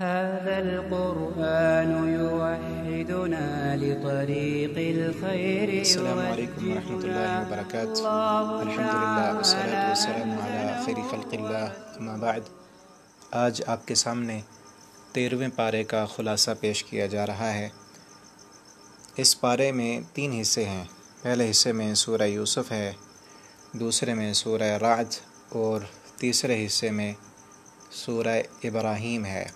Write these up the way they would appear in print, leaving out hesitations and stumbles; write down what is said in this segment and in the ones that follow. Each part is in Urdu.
هذا القرآن يوحدنا لطريق الخير السلام علیکم ورحمۃ اللہ وبرکاتہ۔ الحمدللہ والصلاۃ والسلام علی خیر خلق اللہ، اما بعد۔ آج آپ کے سامنے 13ویں پارے کا خلاصہ پیش کیا جا رہا ہے۔ اس پارے میں 3 حصے ہیں۔ پہلے حصے میں سورہ یوسف ہے، دوسرے میں سورہ رعد اور تیسرے حصے میں سورہ ابراہیم ہے۔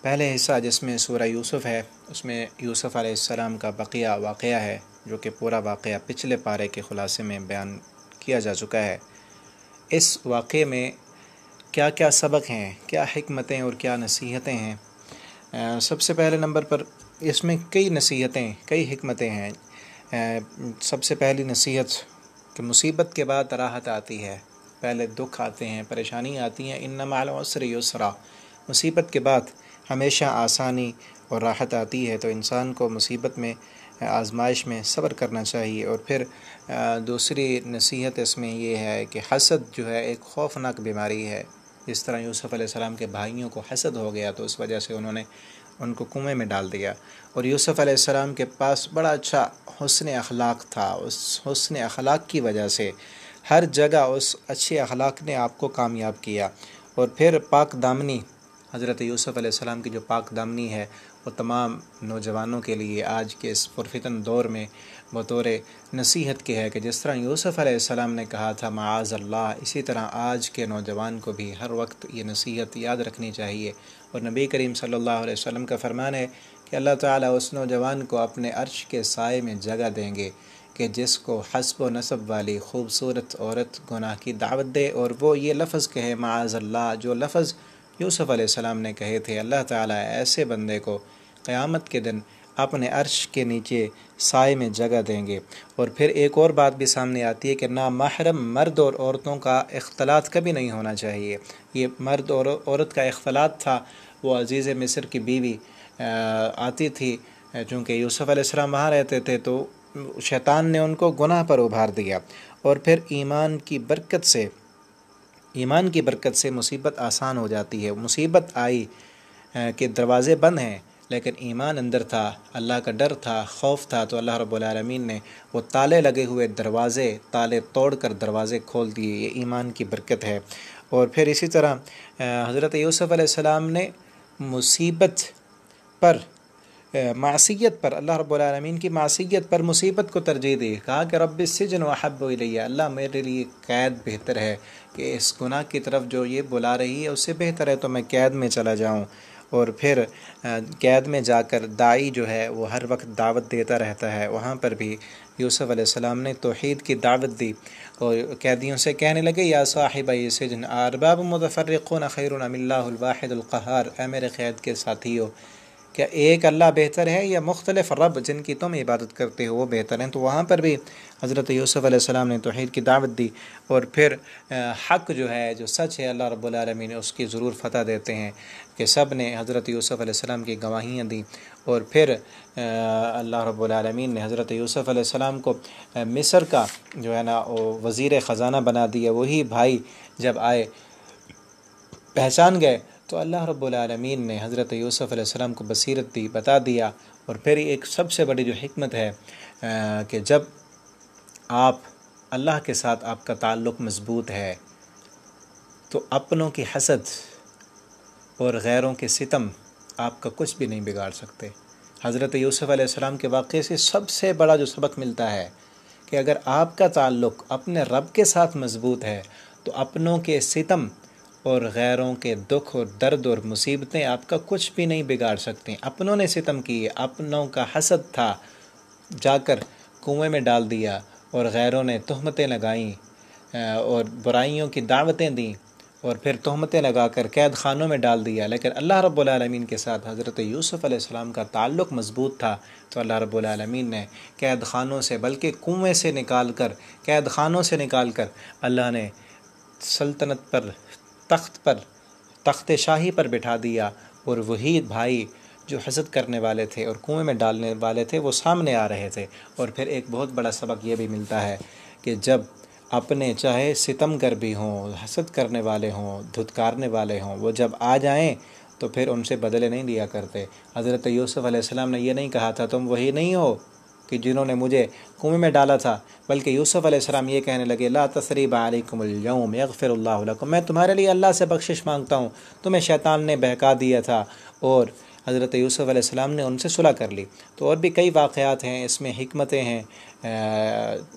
پہلے حصہ جس میں سورہ یوسف ہے، اس میں یوسف علیہ السلام کا بقیہ واقعہ ہے، جو کہ پورا واقعہ پچھلے پارے کے خلاصے میں بیان کیا جا چکا ہے۔ اس واقعے میں کیا کیا سبق ہیں، کیا حکمتیں اور کیا نصیحتیں ہیں؟ سب سے پہلے نمبر پر اس میں کئی نصیحتیں، کئی حکمتیں ہیں۔ سب سے پہلی نصیحت کہ مصیبت کے بعد راحت آتی ہے۔ پہلے دکھ آتے ہیں، پریشانی آتی ہیں، ان مع العسر یسرا، مصیبت کے بعد ہمیشہ آسانی اور راحت آتی ہے۔ تو انسان کو مصیبت میں، آزمائش میں صبر کرنا چاہیے۔ اور پھر دوسری نصیحت اس میں یہ ہے کہ حسد جو ہے ایک خوفناک بیماری ہے۔ جس طرح یوسف علیہ السلام کے بھائیوں کو حسد ہو گیا تو اس وجہ سے انہوں نے ان کو کنویں میں ڈال دیا، اور یوسف علیہ السلام کے پاس بڑا اچھا حسن اخلاق تھا۔ اس حسن اخلاق کی وجہ سے ہر جگہ اس اچھے اخلاق نے آپ کو کامیاب کیا۔ اور پھر پاک دامنی، حضرت یوسف علیہ السلام کی جو پاک دامنی ہے وہ تمام نوجوانوں کے لیے آج کے اس پرفتن دور میں بطور نصیحت کے ہے کہ جس طرح یوسف علیہ السلام نے کہا تھا معاذ اللہ، اسی طرح آج کے نوجوان کو بھی ہر وقت یہ نصیحت یاد رکھنی چاہیے۔ اور نبی کریم صلی اللہ علیہ وسلم کا فرمان ہے کہ اللہ تعالیٰ اس نوجوان کو اپنے عرش کے سائے میں جگہ دیں گے کہ جس کو حسب و نسب والی خوبصورت عورت گناہ کی دعوت دے، اور وہ یہ لفظ کہے معاذ اللہ، جو لفظ یوسف علیہ السلام نے کہے تھے۔ اللہ تعالیٰ ایسے بندے کو قیامت کے دن اپنے عرش کے نیچے سائے میں جگہ دیں گے۔ اور پھر ایک اور بات بھی سامنے آتی ہے کہ نامحرم مرد اور عورتوں کا اختلاط کبھی نہیں ہونا چاہیے۔ یہ مرد اور عورت کا اختلاط تھا، وہ عزیز مصر کی بیوی آتی تھی، چونکہ یوسف علیہ السلام وہاں رہتے تھے تو شیطان نے ان کو گناہ پر ابھار دیا۔ اور پھر ایمان کی برکت سے مصیبت آسان ہو جاتی ہے۔ مصیبت آئی کہ دروازے بند ہیں لیکن ایمان اندر تھا، اللہ کا ڈر تھا، خوف تھا، تو اللہ رب العالمین نے وہ تالے لگے ہوئے تالے توڑ کر دروازے کھول دیے۔ یہ ایمان کی برکت ہے۔ اور پھر اسی طرح حضرت یوسف علیہ السلام نے مصیبت پر، معصیت پر، اللہ رب العالمین کی معصیت پر مصیبت کو ترجیح دی۔ کہا کہ رب السجن احب الی، اللہ میرے لیے قید بہتر ہے، کہ اس گناہ کی طرف جو یہ بلا رہی ہے اس سے بہتر ہے تو میں قید میں چلا جاؤں۔ اور پھر قید میں جا کر داعی جو ہے وہ ہر وقت دعوت دیتا رہتا ہے۔ وہاں پر بھی یوسف علیہ السلام نے توحید کی دعوت دی، اور قیدیوں سے کہنے لگے یا صاحب سجن ارباب متفرقون خیر ام اللہ الواحد القہار، اے میرے قید کے ساتھیو، کیا ایک اللہ بہتر ہے یا مختلف رب جن کی تم عبادت کرتے ہو وہ بہتر ہیں؟ تو وہاں پر بھی حضرت یوسف علیہ السلام نے توحید کی دعوت دی، اور پھر حق جو ہے، جو سچ ہے، اللہ رب العالمین اس کی ضرور فتح دیتے ہیں کہ سب نے حضرت یوسف علیہ السلام کی گواہیاں دیں۔ اور پھر اللہ رب العالمین نے حضرت یوسف علیہ السلام کو مصر کا جو ہے نا وزیر خزانہ بنا دیا۔ وہی بھائی جب آئے پہچان گئے تو اللہ رب العالمین نے حضرت یوسف علیہ السلام کو بصیرت دی، بتا دیا۔ اور پھر ایک سب سے بڑی جو حکمت ہے کہ جب آپ اللہ کے ساتھ آپ کا تعلق مضبوط ہے تو اپنوں کی حسد اور غیروں کے ستم آپ کا کچھ بھی نہیں بگاڑ سکتے۔ حضرت یوسف علیہ السلام کے واقعے سے سب سے بڑا جو سبق ملتا ہے کہ اگر آپ کا تعلق اپنے رب کے ساتھ مضبوط ہے تو اپنوں کے ستم اور غیروں کے دکھ اور درد اور مصیبتیں آپ کا کچھ بھی نہیں بگاڑ سکتے۔ اپنوں نے ستم کیے، اپنوں کا حسد تھا، جا کر کنویں میں ڈال دیا، اور غیروں نے تہمتیں لگائیں اور برائیوں کی دعوتیں دیں، اور پھر تہمتیں لگا کر قید خانوں میں ڈال دیا۔ لیکن اللہ رب العالمین کے ساتھ حضرت یوسف علیہ السلام کا تعلق مضبوط تھا تو اللہ رب العالمین نے قید خانوں سے، بلکہ کنویں سے نکال کر، قید خانوں سے نکال کر اللہ نے سلطنت پر، تخت شاہی پر بٹھا دیا، اور وہی بھائی جو حسد کرنے والے تھے اور کنویں میں ڈالنے والے تھے وہ سامنے آ رہے تھے۔ اور پھر ایک بہت بڑا سبق یہ بھی ملتا ہے کہ جب اپنے چاہے ستم گر بھی ہوں، حسد کرنے والے ہوں، دھتکارنے والے ہوں، وہ جب آ جائیں تو پھر ان سے بدلے نہیں لیا کرتے۔ حضرت یوسف علیہ السلام نے یہ نہیں کہا تھا تم وہی نہیں ہو کہ جنہوں نے مجھے کنویں میں ڈالا تھا، بلکہ یوسف علیہ السلام یہ کہنے لگے لا تثریب علیکم اليوم یغفر اللہ لکم، میں تمہارے لیے اللہ سے بخشش مانگتا ہوں، تمہیں شیطان نے بہکا دیا تھا، اور حضرت یوسف علیہ السلام نے ان سے صلح کر لی۔ تو اور بھی کئی واقعات ہیں، اس میں حکمتیں ہیں۔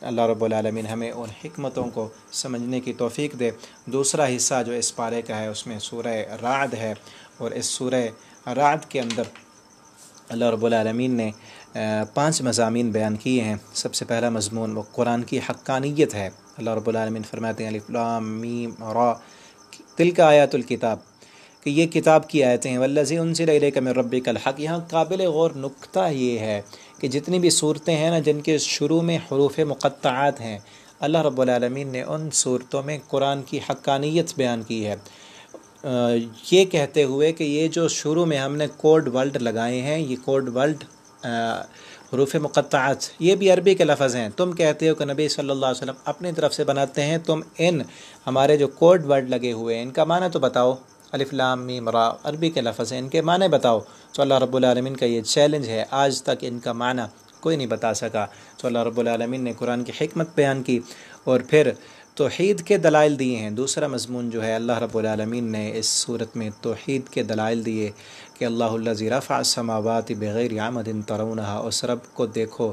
اللہ رب العالمین ہمیں ان حکمتوں کو سمجھنے کی توفیق دے۔ دوسرا حصہ جو اس پارے کا ہے اس میں سورہ رعد ہے، اور اس سورہ رعد کے اندر اللہ رب العالمین نے 5 مضامین بیان کیے ہیں۔ سب سے پہلا مضمون وہ قرآن کی حقانیت ہے۔ اللہ رب العالمین فرماتے ہیں الف لام میم را تلک آیات الکتاب، کہ یہ کتاب کی آیتیں ہیں، والذی انزل الیک من ربک الحق۔ یہاں قابل غور نکتہ یہ ہے کہ جتنی بھی صورتیں ہیں نا جن کے شروع میں حروف مقطعات ہیں، اللہ رب العالمین نے ان صورتوں میں قرآن کی حقانیت بیان کی ہے، یہ کہتے ہوئے کہ یہ جو شروع میں ہم نے کوڈ ورڈ لگائے ہیں، یہ کوڈ ورڈ حروف مقطعات یہ بھی عربی کے لفظ ہیں۔ تم کہتے ہو کہ نبی صلی اللہ علیہ وسلم اپنی طرف سے بناتے ہیں، تم ان ہمارے جو کوڈ ورڈ لگے ہوئے ہیں ان کا معنی تو بتاؤ، الف لام میم را عربی کے لفظ ہیں، ان کے معنی بتاؤ۔ تو اللہ رب العالمین کا یہ چیلنج ہے، آج تک ان کا معنی کوئی نہیں بتا سکا۔ تو اللہ رب العالمین نے قرآن کی حکمت بیان کی، اور پھر توحید کے دلائل دیے ہیں۔ دوسرا مضمون جو ہے اللہ رب العالمین نے اس صورت میں توحید کے دلائل دیے کہ اللہ الذی رفع السماوات بغیر عمد ترونہا، اس رب کو دیکھو،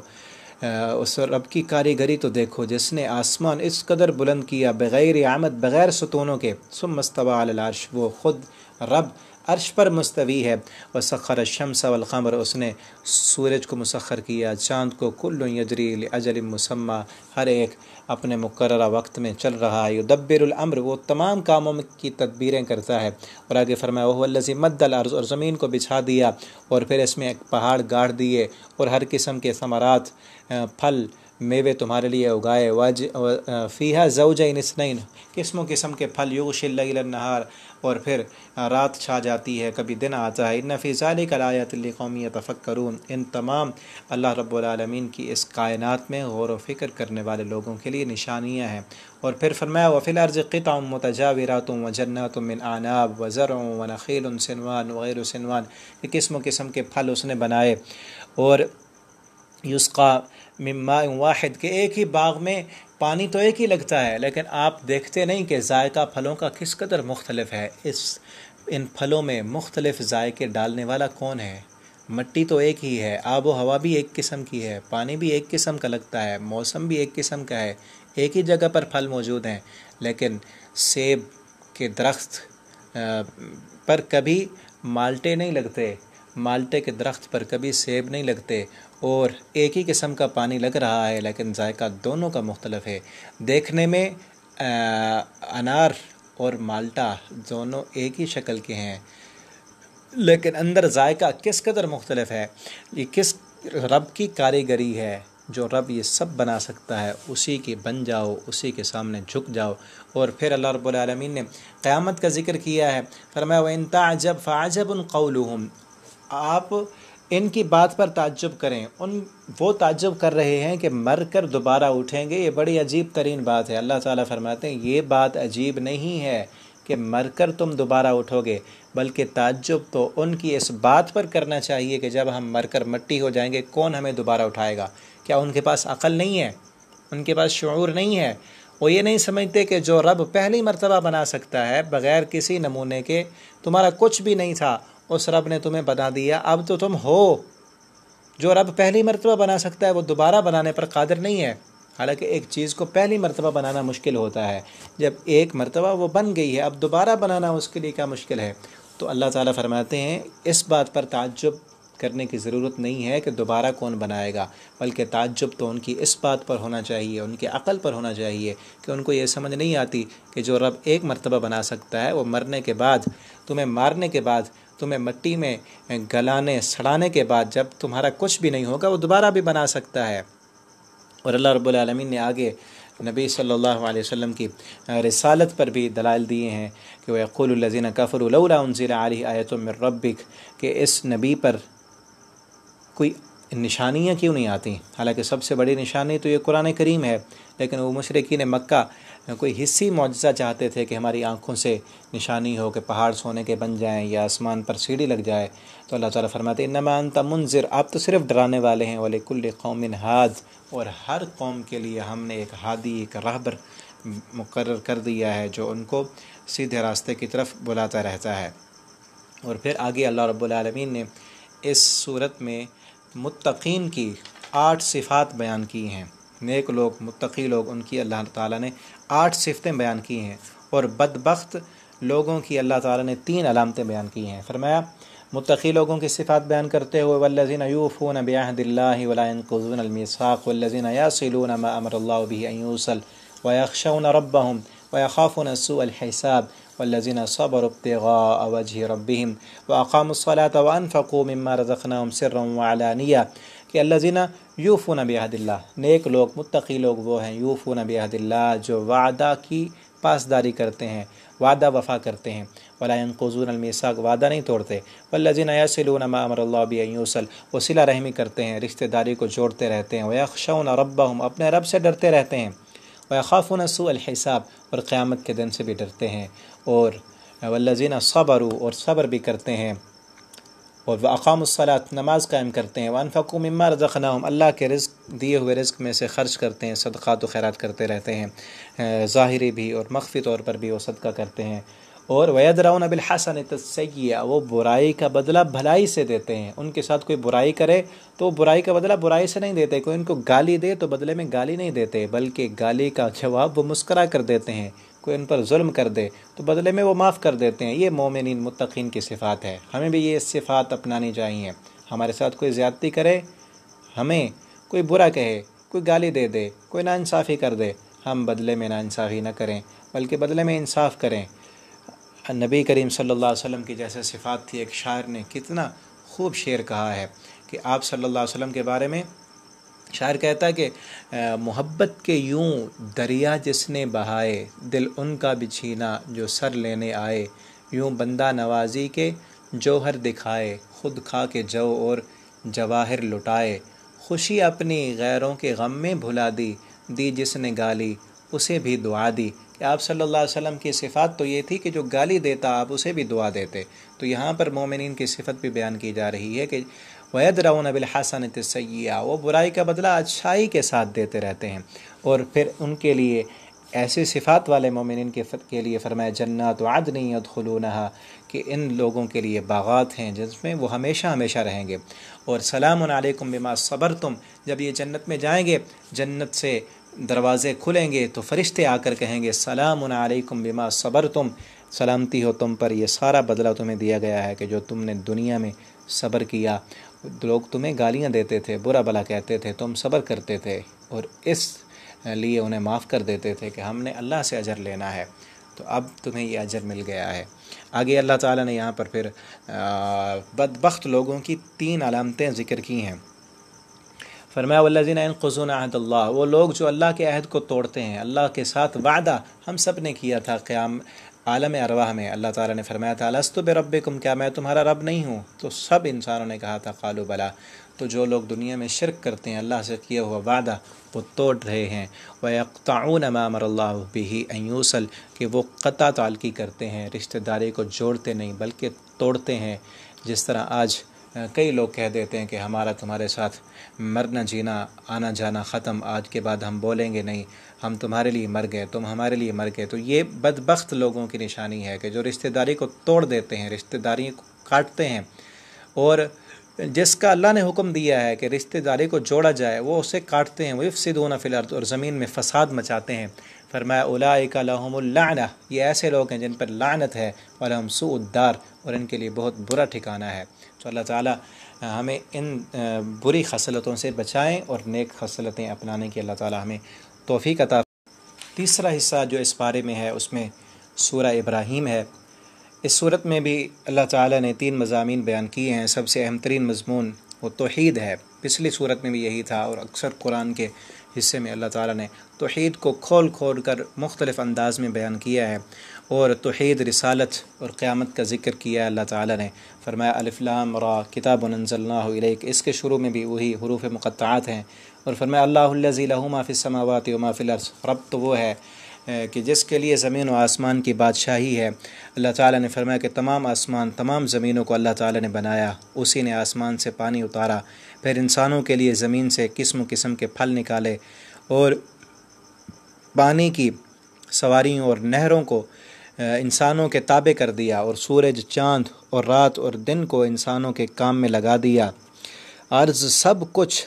اس رب کی کاریگری تو دیکھو جس نے آسمان اس قدر بلند کیا بغیر عمد، بغیر ستونوں کے، ثم استوى علی العرش، وہ خود رب عرش پر مستوی ہے، وسخر الشمس والقمر، اس نے سورج کو مسخر کیا، چاند کو، کل یجری لاجل مسمی، ہر ایک اپنے مقررہ وقت میں چل رہا ہے، یدبر الامر، وہ تمام کاموں کی تدبیریں کرتا ہے۔ اور آگے فرمایا وهو الذی مد الارض، اور زمین کو بچھا دیا اور پھر اس میں ایک پہاڑ گاڑ دیے اور ہر قسم کے ثمرات، پھل میوے تمہارے لیے اگائے، فیہا زوجین اثنین، قسم قسم کے پھل، یغشی اللیل النہار، اور پھر رات چھا جاتی ہے، کبھی دن آتا ہے، ان فی ذلک لآیات لقوم یتفکرون، ان تمام اللہ رب العالمین کی اس کائنات میں غور و فکر کرنے والے لوگوں کے لیے نشانیاں ہیں۔ اور پھر فرمایا وفی الارض قطع متجاورات وجنات من اعناب وزرع ونخیل صنوان وغیر صنوان، کہ قسم قسم کے پھل اس نے بنائے، اور یسقا من ماء واحد، کہ ایک ہی باغ میں پانی تو ایک ہی لگتا ہے لیکن آپ دیکھتے نہیں کہ ذائقہ پھلوں کا کس قدر مختلف ہے۔ ان پھلوں میں مختلف ذائقے ڈالنے والا کون ہے؟ مٹی تو ایک ہی ہے، آب و ہوا بھی ایک قسم کی ہے، پانی بھی ایک قسم کا لگتا ہے، موسم بھی ایک قسم کا ہے، ایک ہی جگہ پر پھل موجود ہیں، لیکن سیب کے درخت پر کبھی مالٹے نہیں لگتے، مالٹے کے درخت پر کبھی سیب نہیں لگتے، اور ایک ہی قسم کا پانی لگ رہا ہے لیکن ذائقہ دونوں کا مختلف ہے۔ دیکھنے میں انار اور مالٹا دونوں ایک ہی شکل کے ہیں لیکن اندر ذائقہ کس قدر مختلف ہے۔ یہ کس رب کی کاریگری ہے، جو رب یہ سب بنا سکتا ہے اسی کے بن جاؤ، اسی کے سامنے جھک جاؤ۔ اور پھر اللہ رب العالمین نے قیامت کا ذکر کیا ہے، فرمایا وَإِن تَعْجَبْ فَعَجَبٌ قَوْلُهُمْ، آپ ان کی بات پر تعجب کریں، وہ تعجب کر رہے ہیں کہ مر کر دوبارہ اٹھیں گے، یہ بڑی عجیب ترین بات ہے۔ اللہ تعالیٰ فرماتے ہیں یہ بات عجیب نہیں ہے کہ مر کر تم دوبارہ اٹھو گے، بلکہ تعجب تو ان کی اس بات پر کرنا چاہیے کہ جب ہم مر کر مٹی ہو جائیں گے کون ہمیں دوبارہ اٹھائے گا؟ کیا ان کے پاس عقل نہیں ہے؟ ان کے پاس شعور نہیں ہے؟ وہ یہ نہیں سمجھتے کہ جو رب پہلی مرتبہ بنا سکتا ہے بغیر کسی نمونے کے، تمہارا کچھ بھی نہیں تھا، اس رب نے تمہیں بنا دیا، اب تو تم ہو۔ جو رب پہلی مرتبہ بنا سکتا ہے وہ دوبارہ بنانے پر قادر نہیں ہے۔ حالانکہ ایک چیز کو پہلی مرتبہ بنانا مشکل ہوتا ہے، جب ایک مرتبہ وہ بن گئی ہے اب دوبارہ بنانا اس کے لیے کیا مشکل ہے؟ تو اللہ تعالیٰ فرماتے ہیں اس بات پر تعجب کرنے کی ضرورت نہیں ہے کہ دوبارہ کون بنائے گا، بلکہ تعجب تو ان کی اس بات پر ہونا چاہیے، ان کے عقل پر ہونا چاہیے کہ ان کو یہ سمجھ نہیں آتی کہ جو رب ایک مرتبہ بنا سکتا ہے وہ مرنے کے بعد، تمہیں مارنے کے بعد، تمہیں مٹی میں گلانے سڑانے کے بعد، جب تمہارا کچھ بھی نہیں ہوگا وہ دوبارہ بھی بنا سکتا ہے۔ اور اللہ رب العالمین نے آگے نبی صلی اللہ علیہ وسلم کی رسالت پر بھی دلائل دیے ہیں کہ وَيَقُولُ الَّذِينَ كَفَرُوا لَوْلَا أُنزِلَ عَلَيْهِ آیَةٌ مِّن رَبِّكَ، کہ اس نبی پر کوئی نشانیاں کیوں نہیں آتی؟ حالانکہ سب سے بڑی نشانی تو یہ قرآن کریم ہے، لیکن وہ مشرکین مکہ کوئی حصی معجزہ چاہتے تھے کہ ہماری آنکھوں سے نشانی ہو کہ پہاڑ سونے کے بن جائیں یا آسمان پر سیڑھی لگ جائے، تو اللہ تعالیٰ فرماتے ہیں انما انت منذر، آپ تو صرف ڈرانے والے ہیں، وَلِكُلِّ قَوْمٍ ہاد، اور ہر قوم کے لیے ہم نے ایک ہادی، ایک راہبر مقرر کر دیا ہے جو ان کو سیدھے راستے کی طرف بلاتا رہتا ہے۔ اور پھر آگے اللہ رب العالمین نے اس صورت میں متقین کی 8 صفات بیان کی ہیں، نیک لوگ، متقی لوگ، ان کی اللہ تعالیٰ نے 8 صفتیں بیان کی ہیں، اور بدبخت لوگوں کی اللہ تعالیٰ نے 3 علامتیں بیان کی ہیں۔ فرمایا متقی لوگوں کی صفات بیان کرتے ہوئے والذین یوفون بعہد اللہ ولا ینقضون المیثاق والذین یصلون ما امر اللہ به ان یوصل ویخشون ربهم ویخافون سوء الحساب والذین صبروا ابتغاء وجہ ربهم واقاموا الصلاة وانفقوا مما رزقناهم سرا وعلانیہ، کہ الذین یوفون بعہد اللہ، نیک لوگ، متقی لوگ وہ ہیں یوفون بعہد اللہ جو وعدہ کی پاسداری کرتے ہیں، وعدہ وفا کرتے ہیں، ولا ينقضون المیثاق، وعدہ نہیں توڑتے، والذین یصلون ما امر اللہ به ان یوصل، وہ صلہ رحمی کرتے ہیں، رشتہ داری کو جوڑتے رہتے ہیں، ویخشون ربهم، اپنے رب سے ڈرتے رہتے ہیں، ویخافون سوء الحساب، اور قیامت کے دن سے بھی ڈرتے ہیں، اور والذین صبروا، اور صبر بھی کرتے ہیں، اور واقاموا الصلاۃ، نماز قائم کرتے ہیں، وانفقوا مما رزقناهم، اللہ کے رزق دیے ہوئے رزق میں سے خرچ کرتے ہیں، صدقات و خیرات کرتے رہتے ہیں، ظاہری بھی اور مخفی طور پر بھی وہ صدقہ کرتے ہیں، اور وَيَدْرَوْنَ بِالْحَسَنَةِ السَّيِّئَةَ، وہ برائی کا بدلہ بھلائی سے دیتے ہیں، ان کے ساتھ کوئی برائی کرے تو برائی کا بدلہ برائی سے نہیں دیتے، کوئی ان کو گالی دے تو بدلے میں گالی نہیں دیتے، بلکہ گالی کا جواب وہ مسکرا کر دیتے ہیں، کوئی ان پر ظلم کر دے تو بدلے میں وہ معاف کر دیتے ہیں۔ یہ مومنین متقین کی صفات ہے، ہمیں بھی یہ صفات اپنانی چاہیے۔ ہمارے ساتھ کوئی زیادتی کرے، ہمیں کوئی برا کہے، کوئی گالی دے دے، کوئی ناانصافی کر دے، ہم بدلے میں ناانصافی نہ کریں بلکہ بدلے میں انصاف کریں۔ نبی کریم صلی اللہ علیہ وسلم کی جیسے صفات تھی، ایک شاعر نے کتنا خوب شعر کہا ہے کہ آپ صلی اللہ علیہ وسلم کے بارے میں شاعر کہتا ہے کہ محبت کے یوں دریا جس نے بہائے، دل ان کا بھی چھینا جو سر لینے آئے، یوں بندہ نوازی کے جوہر دکھائے، خود کھا کے جو اور جواہر لٹائے، خوشی اپنی غیروں کے غم میں بھلا دی، دی جس نے گالی اسے بھی دعا دی۔ کہ آپ صلی اللہ علیہ وسلم کی صفات تو یہ تھی کہ جو گالی دیتا آپ اسے بھی دعا دیتے، تو یہاں پر مومنین کی صفت بھی بیان کی جا رہی ہے کہ وَيَدْرَوْنَ بِالْحَسَنَةِ السَّيِّئَةَ، وہ برائی کا بدلہ اچھائی کے ساتھ دیتے رہتے ہیں۔ اور پھر ان کے لیے ایسی صفات والے مومنین کے لیے فرمایا جنات عدن يدخلونها، کہ ان لوگوں کے لیے باغات ہیں جس میں وہ ہمیشہ ہمیشہ رہیں گے، اور سلام علیکم بما صبرتم، جب یہ جنت میں جائیں گے جنت سے دروازے کھلیں گے تو فرشتے آ کر کہیں گے سلام علیکم بما صبرتم، سلامتی ہو تم پر، یہ سارا بدلہ تمہیں دیا گیا ہے کہ جو تم نے دنیا میں صبر کیا، لوگ تمہیں گالیاں دیتے تھے، برا بھلا کہتے تھے، تم صبر کرتے تھے اور اس لیے انہیں معاف کر دیتے تھے کہ ہم نے اللہ سے اجر لینا ہے، تو اب تمہیں یہ اجر مل گیا ہے۔ آگے اللہ تعالیٰ نے یہاں پر پھر بدبخت لوگوں کی 3 علامتیں ذکر کی ہیں۔ فرمایا والذین ینقضون عہد اللہ، وہ لوگ جو اللہ کے عہد کو توڑتے ہیں، اللہ کے ساتھ وعدہ ہم سب نے کیا تھا قیام عالم ارواح میں، اللہ تعالیٰ نے فرمایا تھا الست بربکم، کیا میں تمہارا رب نہیں ہوں؟ تو سب انسانوں نے کہا تھا قالوا بلا۔ تو جو لوگ دنیا میں شرک کرتے ہیں، اللہ سے کیا ہوا وعدہ وہ توڑ رہے ہیں، وَيَقْطَعُونَ مَا أَمَرَ اللَّهُ بِهِ أَن يُوصَلَ، کہ وہ قطع تعلقی کرتے ہیں، رشتہ داری کو جوڑتے نہیں بلکہ توڑتے ہیں۔ جس طرح آج کئی لوگ کہہ دیتے ہیں کہ ہمارا تمہارے ساتھ مرنا جینا آنا جانا ختم، آج کے بعد ہم بولیں گے نہیں، ہم تمہارے لیے مر گئے، تم ہمارے لیے مر گئے۔ تو یہ بدبخت لوگوں کی نشانی ہے کہ جو رشتہ داری کو توڑ دیتے ہیں، رشتہ داری کو کاٹتے ہیں، اور جس کا اللہ نے حکم دیا ہے کہ رشتہ داری کو جوڑا جائے وہ اسے کاٹتے ہیں، وَيُفْسِدُونَ فِي الْأَرْضِ، اور زمین میں فساد مچاتے ہیں۔ فرمایا اولئک لہم اللعنہ، یہ ایسے لوگ ہیں جن پر لعنت ہے، وَلَهُمْ سُوءُ الدَّارِ، اور ان کے لیے بہت برا ٹھکانہ ہے۔ تو اللہ تعالیٰ ہمیں ان بری خصلتوں سے بچائیں اور نیک خصلتیں اپنانے کی اللہ تعالیٰ ہمیں توفیق عطا۔ تیسرا حصہ جو اس بارے میں ہے اس میں سورہ ابراہیم ہے۔ اس صورت میں بھی اللہ تعالیٰ نے 3 مضامین بیان کیے ہیں۔ سب سے اہم ترین مضمون وہ توحید ہے، پچھلی صورت میں بھی یہی تھا، اور اکثر قرآن کے حصے میں اللہ تعالیٰ نے توحید کو کھول کھول کر مختلف انداز میں بیان کیا ہے، اور توحید، رسالت اور قیامت کا ذکر کیا ہے اللہ تعالیٰ نے۔ فرمایا الف لام را کتاب انزلناہ الیک، اس کے شروع میں بھی وہی حروف مقطعات ہیں، اور فرمایا اللہ الذی لہ ما فی السماوات و ما فی الارض، رب تو وہ ہے کہ جس کے لیے زمین و آسمان کی بادشاہی ہے۔ اللہ تعالیٰ نے فرمایا کہ تمام آسمان، تمام زمینوں کو اللہ تعالیٰ نے بنایا، اسی نے آسمان سے پانی اتارا، پھر انسانوں کے لیے زمین سے قسم قسم کے پھل نکالے اور پانی کی سواریوں اور نہروں کو انسانوں کے تابع کر دیا، اور سورج، چاند اور رات اور دن کو انسانوں کے کام میں لگا دیا۔ عرض سب کچھ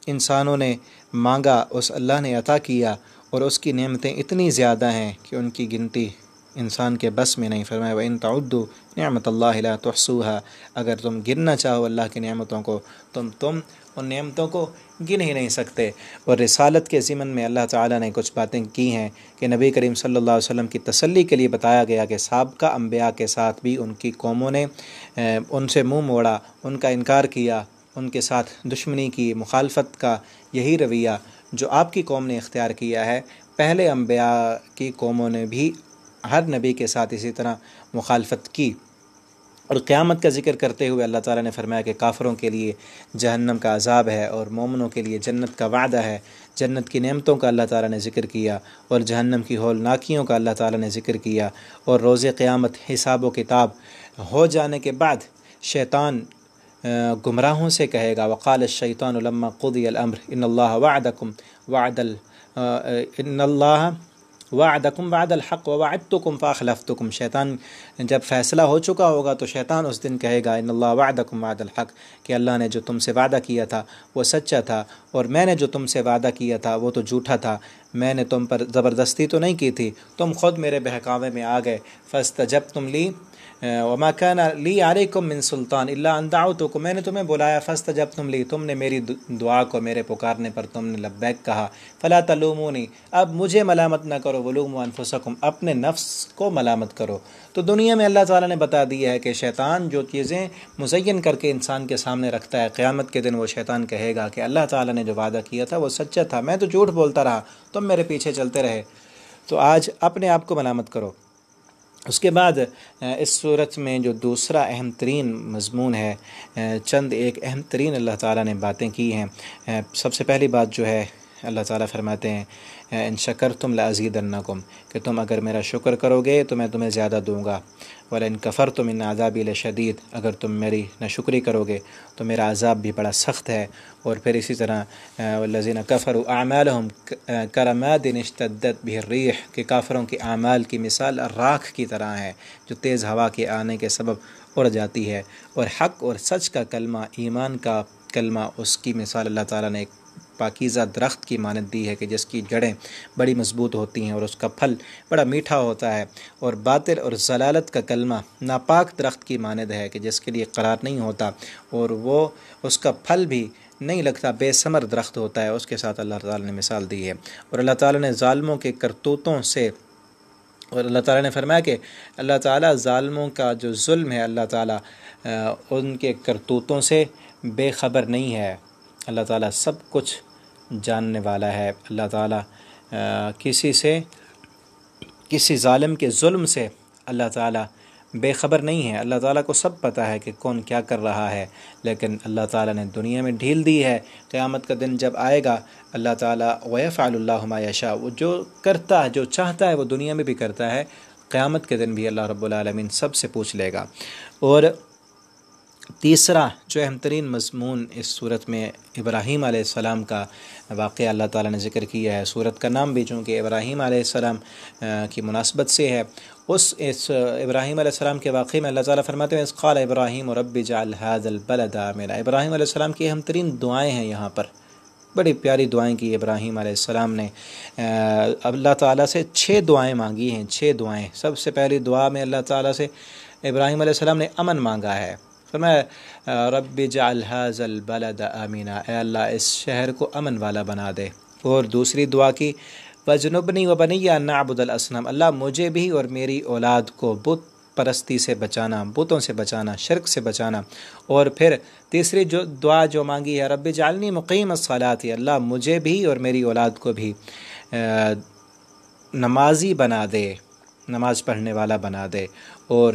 انسانوں نے مانگا، اس اللہ نے عطا کیا، اور اس کی نعمتیں اتنی زیادہ ہیں کہ ان کی گنتی انسان کے بس میں نہیں۔ فرمایا وَإِن تَعُدُّوا نِعْمَتَ اللَّهِ لَا تُحْصُوهَا، اگر تم گننا چاہو اللہ کی نعمتوں کو تم ان نعمتوں کو گن ہی نہیں سکتے۔ اور رسالت کے ضمن میں اللہ تعالیٰ نے کچھ باتیں کی ہیں کہ نبی کریم صلی اللہ علیہ وسلم کی تسلی کے لیے بتایا گیا کہ سابقہ انبیاء کے ساتھ بھی ان کی قوموں نے ان سے منہ موڑا، ان کا انکار کیا، ان کے ساتھ دشمنی کی، مخالفت کا یہی رویہ جو آپ کی قوم نے اختیار کیا ہے۔ پہلے انبیاء کی قوموں نے بھی ہر نبی کے ساتھ اسی طرح مخالفت کی۔ اور قیامت کا ذکر کرتے ہوئے اللہ تعالیٰ نے فرمایا کہ کافروں کے لیے جہنم کا عذاب ہے اور مومنوں کے لیے جنت کا وعدہ ہے۔ جنت کی نعمتوں کا اللہ تعالیٰ نے ذکر کیا اور جہنم کی ہولناکیوں کا اللہ تعالیٰ نے ذکر کیا۔ اور روز قیامت حساب و کتاب ہو جانے کے بعد شیطان گمراہوں سے کہے گا وقال الشیطان لما قضی الامر ان اللہ وعدکم وعد الحق ووعدتکم فاخلفتکم۔ شیطان جب فیصلہ ہو چکا ہوگا تو شیطان اس دن کہے گا ان اللہ وعدکم وعد الحق، کہ اللہ نے جو تم سے وعدہ کیا تھا وہ سچا تھا، اور میں نے جو تم سے وعدہ کیا تھا وہ تو جھوٹا تھا۔ میں نے تم پر زبردستی تو نہیں کی تھی، تم خود میرے بہکاوے میں آ گئے۔ فاستجبتم لی وما كان لی علیکم من سلطان الا ان دعوتکم، میں نے تمہیں بلایا فاستجبتم لی، تم نے میری دعا کو، میرے پکارنے پر تم نے لبیک کہا۔ فلا تلومونی، اب مجھے ملامت نہ کرو، ولوموا انفسکم، اپنے نفس کو ملامت کرو۔ تو دنیا میں اللہ تعالیٰ نے بتا دیا ہے کہ شیطان جو چیزیں مزین کر کے انسان کے سامنے رکھتا ہے، قیامت کے دن وہ شیطان کہے گا کہ اللہ تعالیٰ نے جو وعدہ کیا تھا وہ سچا تھا، میں تو جھوٹ بولتا رہا، تم میرے پیچھے چلتے رہے، تو آج اپنے آپ کو ملامت کرو۔ اس کے بعد اس صورت میں جو دوسرا اہم ترین مضمون ہے، چند ایک اہم ترین اللہ تعالیٰ نے باتیں کی ہیں۔ سب سے پہلی بات جو ہے اللہ تعالیٰ فرماتے ہیں ان شکرتم لازیدنکم، کہ تم اگر میرا شکر کرو گے تو میں تمہیں زیادہ دوں گا، وَلَئِن كَفَرْتُمْ إِنَّ عَذَابِي لَشَدِيدٌ، اگر تم میری ناشکری کرو گے تو میرا عذاب بھی بڑا سخت ہے۔ اور پھر اسی طرح وَالَّذِينَ كَفَرُوا أَعْمَالُهُمْ كَرَمَادٍ اشْتَدَّتْ بِهِ الرِّيحُ، کہ کافروں کے اعمال کی مثال راکھ کی طرح ہے جو تیز ہوا کے آنے کے سبب اڑ جاتی ہے، اور حق اور سچ کا کلمہ، ایمان کا کلمہ، اس کی مثال اللہ تعالیٰ نے ایک پاکیزہ درخت کی مانند دی ہے کہ جس کی جڑیں بڑی مضبوط ہوتی ہیں اور اس کا پھل بڑا میٹھا ہوتا ہے، اور باطل اور ضلالت کا کلمہ ناپاک درخت کی مانند ہے کہ جس کے لیے قرار نہیں ہوتا اور وہ اس کا پھل بھی نہیں لگتا، بے ثمر درخت ہوتا ہے۔ اس کے ساتھ اللہ تعالیٰ نے مثال دی ہے۔ اور اللہ تعالیٰ نے ظالموں کے کرتوتوں سے، اور اللہ تعالیٰ نے فرمایا کہ اللہ تعالیٰ ظالموں کا جو ظلم ہے اللہ تعالیٰ ان کے کرتوتوں سے بے خبر نہیں ہے۔ اللہ تعالیٰ سب کچھ جاننے والا ہے۔ اللہ تعالیٰ کسی ظالم کے ظلم سے اللہ تعالیٰ بے خبر نہیں ہے۔ اللہ تعالیٰ کو سب پتہ ہے کہ کون کیا کر رہا ہے، لیکن اللہ تعالیٰ نے دنیا میں ڈھیل دی ہے۔ قیامت کا دن جب آئے گا اللہ تعالیٰ وَيَفْعَلُ اللَّهُ مَا يَشَاءُ، وہ جو کرتا ہے، جو چاہتا ہے وہ دنیا میں بھی کرتا ہے، قیامت کے دن بھی اللہ رب العالمین سب سے پوچھ لے گا۔ اور تیسرا جو اہم ترین مضمون اس صورت میں ابراہیم علیہ السلام کا واقعہ اللہ تعالیٰ نے ذکر کیا ہے۔ صورت کا نام بھی چونکہ ابراہیم علیہ السلام کی مناسبت سے ہے، اس ابراہیم علیہ السلام کے واقعے میں اللہ تعالیٰ فرماتے ہیں اذ قال ابراہیم رب اجعل هذا البلد آمنا۔ ابراہیم علیہ السلام کی اہم ترین دعائیں ہیں یہاں پر، بڑی پیاری دعائیں کی ابراہیم علیہ السلام نے۔ اللہ تعالیٰ سے 6 دعائیں مانگی ہیں، 6 دعائیں۔ سب سے پہلی دعا میں اللہ تعالیٰ سے ابراہیم علیہ السلام نے امن مانگا ہے، فرمایا رب اجعل هذا البلد آمنا، اے اللہ اس شہر کو امن والا بنا دے۔ اور دوسری دعا کی وَجْنُبْنِي وَبَنِيَّ أَن نَعْبُدَ الْأَصْنَامَ، اللہ مجھے بھی اور میری اولاد کو بت پرستی سے بچانا، بتوں سے بچانا، شرک سے بچانا۔ اور پھر تیسری جو دعا جو مانگی ہے رب اجعلنی مقیم الصلاۃ، اللہ مجھے بھی اور میری اولاد کو بھی نمازی بنا دے، نماز پڑھنے والا بنا دے۔ اور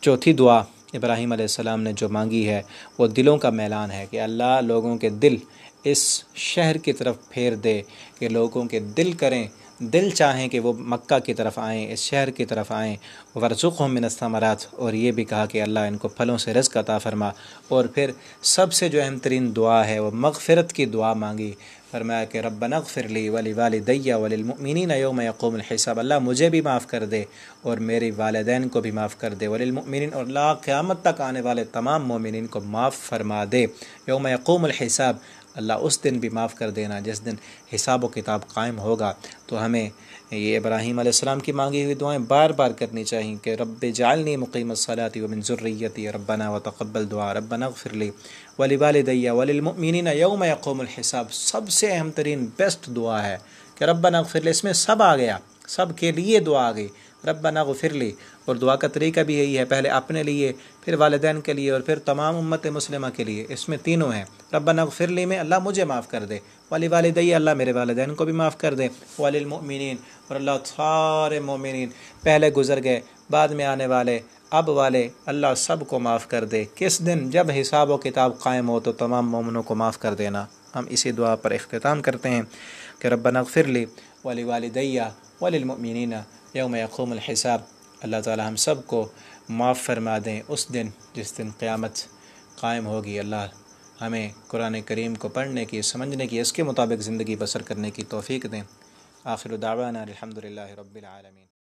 چوتھی دعا ابراہیم علیہ السلام نے جو مانگی ہے وہ دلوں کا میلان ہے کہ اللہ لوگوں کے دل اس شہر کی طرف پھیر دے، کہ لوگوں کے دل کریں دل چاہیں کہ وہ مکہ کی طرف آئیں، اس شہر کی طرف آئیں، ورزقہم من الثمرات، اور یہ بھی کہا کہ اللہ ان کو پھلوں سے رزق عطا فرما، اور پھر سب سے جو اہم ترین دعا ہے وہ مغفرت کی دعا مانگی، فرمایا کہ ربنا اغفر لی ولوالدی وللمؤمنین یوم یقوم الحساب، اللہ مجھے بھی معاف کر دے اور میرے والدین کو بھی معاف کر دے، وللمؤمنین، اور اللہ قیامت تک آنے والے تمام مومنین کو معاف فرما دے، یوم یقوم الحساب، اللہ اس دن بھی معاف کر دینا جس دن حساب و کتاب قائم ہوگا۔ تو ہمیں یہ ابراہیم علیہ السلام کی مانگی ہوئی دعائیں بار بار کرنی چاہیے کہ رب جعلنی مقیم الصلاۃ ومن ذریتی ربنا وتقبل دعا ربنا اغفر لی ولوالدی وللمؤمنین یوم یقوم الحساب، سب سے اہم ترین بیسٹ دعا ہے کہ ربنا اغفر لی، اس میں سب آ گیا، سب کے لیے دعا آ گئی، ربنا اغفر لی، اور دعا کا طریقہ بھی یہی ہے، پہلے اپنے لیے، پھر والدین کے لیے، اور پھر تمام امت مسلمہ کے لیے، اس میں تینوں ہیں۔ ربنا اغفر لی میں اللہ مجھے معاف کر دے، ولوالدی اللہ میرے والدین کو بھی معاف کر دے، وللمؤمنین، اور اللہ سارے مومنین، پہلے گزر گئے، بعد میں آنے والے، اب والے، اللہ سب کو معاف کر دے۔ کس دن؟ جب حساب و کتاب قائم ہو تو تمام مومنوں کو معاف کر دینا۔ ہم اسی دعا پر اختتام کرتے ہیں کہ ربنا اغفر لی ولوالدی وللمؤمنین یوم یقوم الحساب، اللہ تعالی ہم سب کو معاف فرما دیں اس دن جس دن قیامت قائم ہوگی۔ اللہ ہمیں قرآن کریم کو پڑھنے کی، سمجھنے کی، اس کے مطابق زندگی بسر کرنے کی توفیق دیں۔ آخر دعوانا الحمدللہ رب العالمین۔